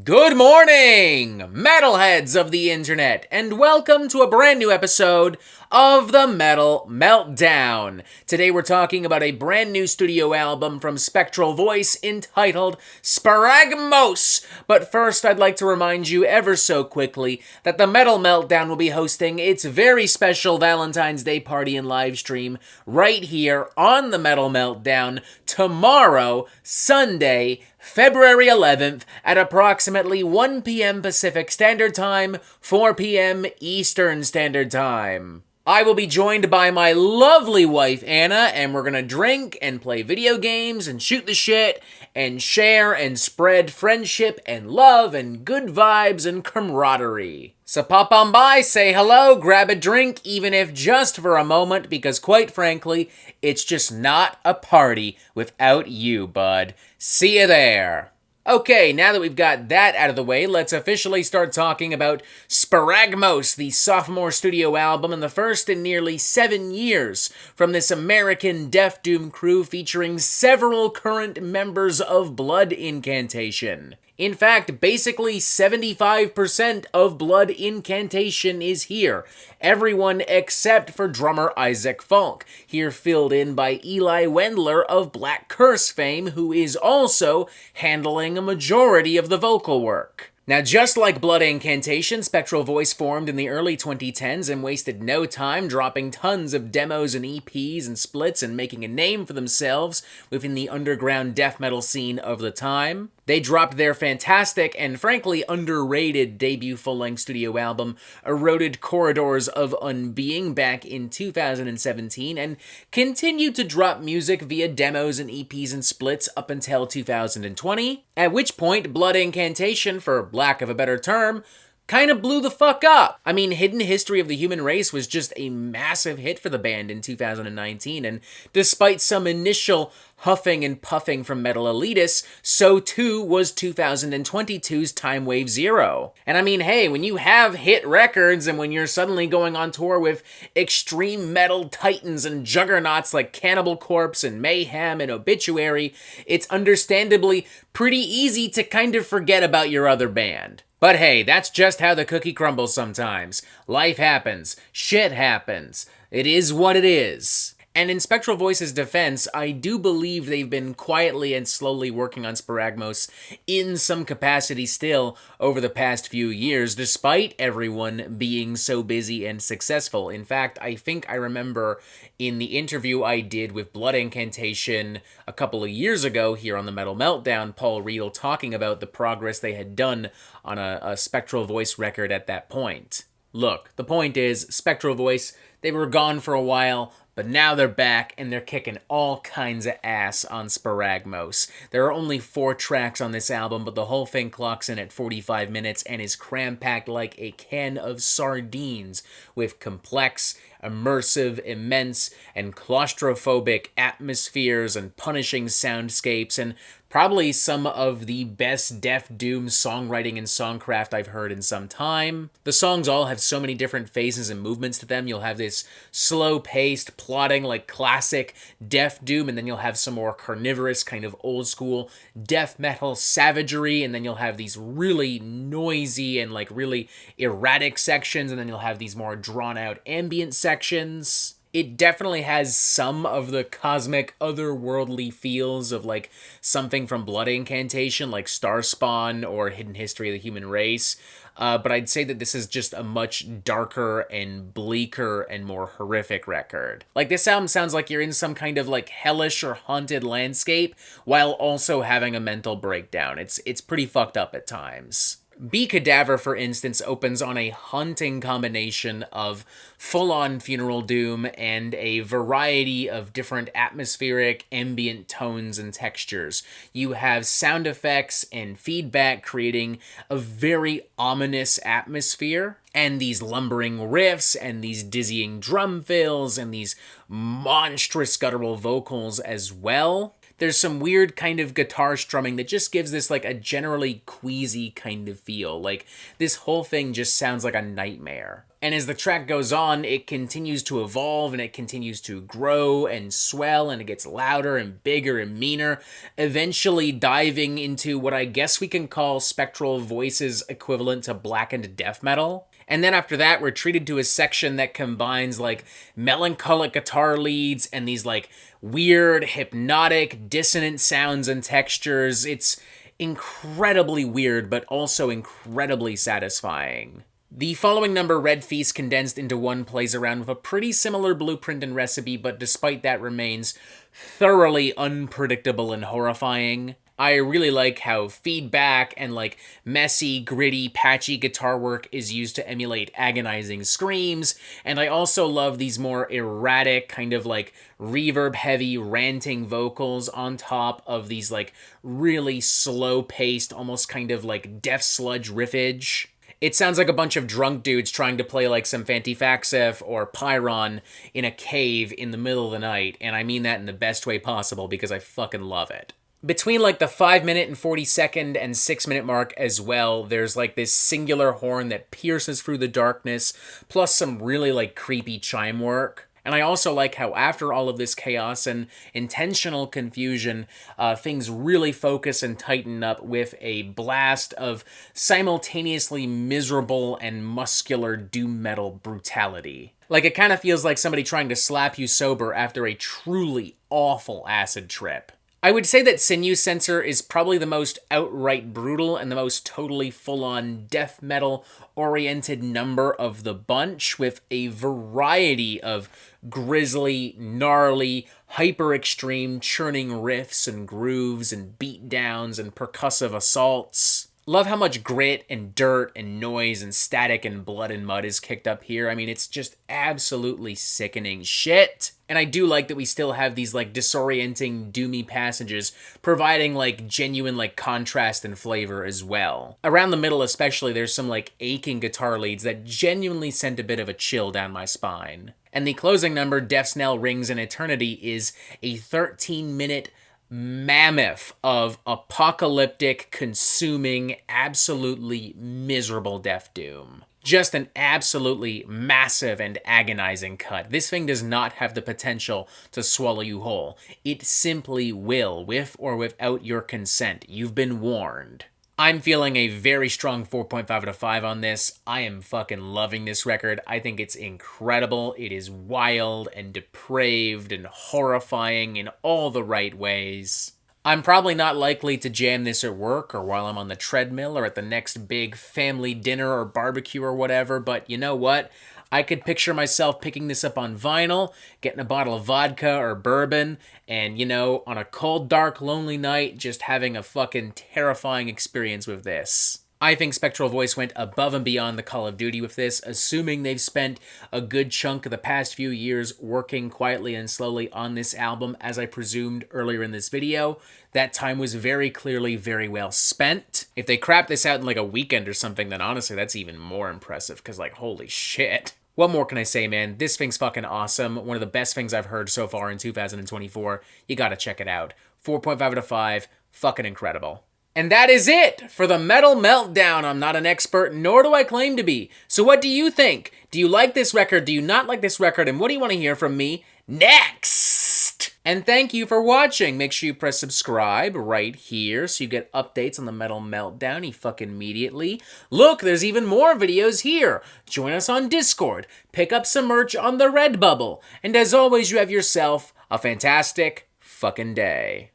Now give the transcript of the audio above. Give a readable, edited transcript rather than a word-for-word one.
Good morning, metalheads of the internet, and welcome to a brand new episode of the Metal Meltdown. Today we're talking about a brand new studio album from Spectral Voice entitled Sparagmos. But first, I'd like to remind you ever so quickly that the Metal Meltdown will be hosting its very special Valentine's Day party and live stream right here on the Metal Meltdown tomorrow, Sunday, February 11th at approximately 1 p.m. Pacific Standard Time, 4 p.m. Eastern Standard Time. I will be joined by my lovely wife, Anna, and we're gonna drink and play video games and shoot the shit and share and spread friendship and love and good vibes and camaraderie. So pop on by, say hello, grab a drink, even if just for a moment, because quite frankly, it's just not a party without you, bud. See you there. Okay, now that we've got that out of the way, let's officially start talking about Sparagmos, the sophomore studio album and the first in nearly 7 years from this American Death Doom crew featuring several current members of Blood Incantation. In fact, basically 75% of Blood Incantation is here. Everyone except for drummer Isaac Falk, here filled in by Eli Wendler of Black Curse fame, who is also handling a majority of the vocal work. Now, just like Blood Incantation, Spectral Voice formed in the early 2010s and wasted no time dropping tons of demos and EPs and splits and making a name for themselves within the underground death metal scene of the time. They dropped their fantastic and frankly underrated debut full-length studio album, Eroded Corridors of Unbeing, back in 2017, and continued to drop music via demos and EPs and splits up until 2020, at which point Blood Incantation, for lack of a better term, kind of blew the fuck up. I mean, Hidden History of the Human Race was just a massive hit for the band in 2019, and despite some initial huffing and puffing from metal elitists, so too was 2022's Time Wave Zero. And I mean, hey, when you have hit records and when you're suddenly going on tour with extreme metal titans and juggernauts like Cannibal Corpse and Mayhem and Obituary, it's understandably pretty easy to kind of forget about your other band. But hey, that's just how the cookie crumbles sometimes. Life happens. Shit happens. It is what it is. And in Spectral Voice's defense, I do believe they've been quietly and slowly working on Sparagmos in some capacity still over the past few years, despite everyone being so busy and successful. In fact, I think I remember in the interview I did with Blood Incantation a couple of years ago here on the Metal Meltdown, Paul Riedel talking about the progress they had done on a Spectral Voice record at that point. Look, the point is, Spectral Voice, they were gone for a while, but now they're back, and they're kicking all kinds of ass on Sparagmos. There are only 4 tracks on this album, but the whole thing clocks in at 45 minutes and is cram-packed like a can of sardines with complex, immersive, immense, and claustrophobic atmospheres and punishing soundscapes, and probably some of the best Death Doom songwriting and songcraft I've heard in some time. The songs all have so many different phases and movements to them. You'll have this slow-paced, plotting, like classic Death Doom, and then you'll have some more carnivorous, kind of old-school death metal savagery, and then you'll have these really noisy and like really erratic sections, and then you'll have these more drawn-out ambient sections. It definitely has some of the cosmic, otherworldly feels of, like, something from Blood Incantation, like Starspawn or Hidden History of the Human Race. But I'd say that this is just a much darker and bleaker and more horrific record. Like, this album sounds like you're in some kind of, like, hellish or haunted landscape while also having a mental breakdown. It's pretty fucked up at times. Be Cadaver, for instance, opens on a haunting combination of full-on funeral doom and a variety of different atmospheric, ambient tones and textures. You have sound effects and feedback creating a very ominous atmosphere, and these lumbering riffs and these dizzying drum fills and these monstrous guttural vocals as well. There's some weird kind of guitar strumming that just gives this like a generally queasy kind of feel. Like this whole thing just sounds like a nightmare. And as the track goes on, it continues to evolve and it continues to grow and swell, and it gets louder and bigger and meaner, eventually diving into what I guess we can call Spectral Voice's equivalent to blackened death metal. And then after that, we're treated to a section that combines like melancholic guitar leads and these like weird, hypnotic, dissonant sounds and textures. It's incredibly weird, but also incredibly satisfying. The following number, Red Feast Condensed into One, plays around with a pretty similar blueprint and recipe, but despite that remains thoroughly unpredictable and horrifying. I really like how feedback and like messy, gritty, patchy guitar work is used to emulate agonizing screams, and I also love these more erratic, kind of like reverb-heavy, ranting vocals on top of these like really slow-paced, almost kind of like Death Sludge riffage. It sounds like a bunch of drunk dudes trying to play like some Fantifaxif or Pyron in a cave in the middle of the night, and I mean that in the best way possible because I fucking love it. Between like the 5-minute and 40-second and 6-minute mark as well, there's like this singular horn that pierces through the darkness, plus some really like creepy chime work. And I also like how after all of this chaos and intentional confusion, things really focus and tighten up with a blast of simultaneously miserable and muscular doom metal brutality. Like, it kind of feels like somebody trying to slap you sober after a truly awful acid trip. I would say that Sinew Sensor is probably the most outright brutal and the most totally full-on death metal-oriented number of the bunch, with a variety of grisly, gnarly, hyper-extreme churning riffs and grooves and beatdowns and percussive assaults. Love how much grit and dirt and noise and static and blood and mud is kicked up here. I mean, it's just absolutely sickening shit. And I do like that we still have these like disorienting, doomy passages, providing like genuine like contrast and flavor as well. Around the middle especially, there's some like aching guitar leads that genuinely sent a bit of a chill down my spine. And the closing number, Death's Knell Rings in Eternity, is a 13-minute mammoth of apocalyptic, consuming, absolutely miserable death doom. Just an absolutely massive and agonizing cut. This thing does not have the potential to swallow you whole. It simply will, with or without your consent. You've been warned. I'm feeling a very strong 4.5 out of 5 on this. I am fucking loving this record. I think it's incredible. It is wild and depraved and horrifying in all the right ways. I'm probably not likely to jam this at work or while I'm on the treadmill or at the next big family dinner or barbecue or whatever, but you know what? I could picture myself picking this up on vinyl, getting a bottle of vodka or bourbon, and, you know, on a cold, dark, lonely night, just having a fucking terrifying experience with this. I think Spectral Voice went above and beyond the Call of Duty with this, assuming they've spent a good chunk of the past few years working quietly and slowly on this album, as I presumed earlier in this video. That time was very clearly very well spent. If they crap this out in like a weekend or something, then honestly, that's even more impressive, because like, holy shit. What more can I say, man? This thing's fucking awesome. One of the best things I've heard so far in 2024. You gotta check it out. 4.5 out of 5. Fucking incredible. And that is it for the Metal Meltdown. I'm not an expert, nor do I claim to be. So what do you think? Do you like this record? Do you not like this record? And what do you want to hear from me next? And thank you for watching. Make sure you press subscribe right here so you get updates on the Metal Meltdown fucking immediately. Look, there's even more videos here. Join us on Discord. Pick up some merch on the Redbubble. And as always, you have yourself a fantastic fucking day.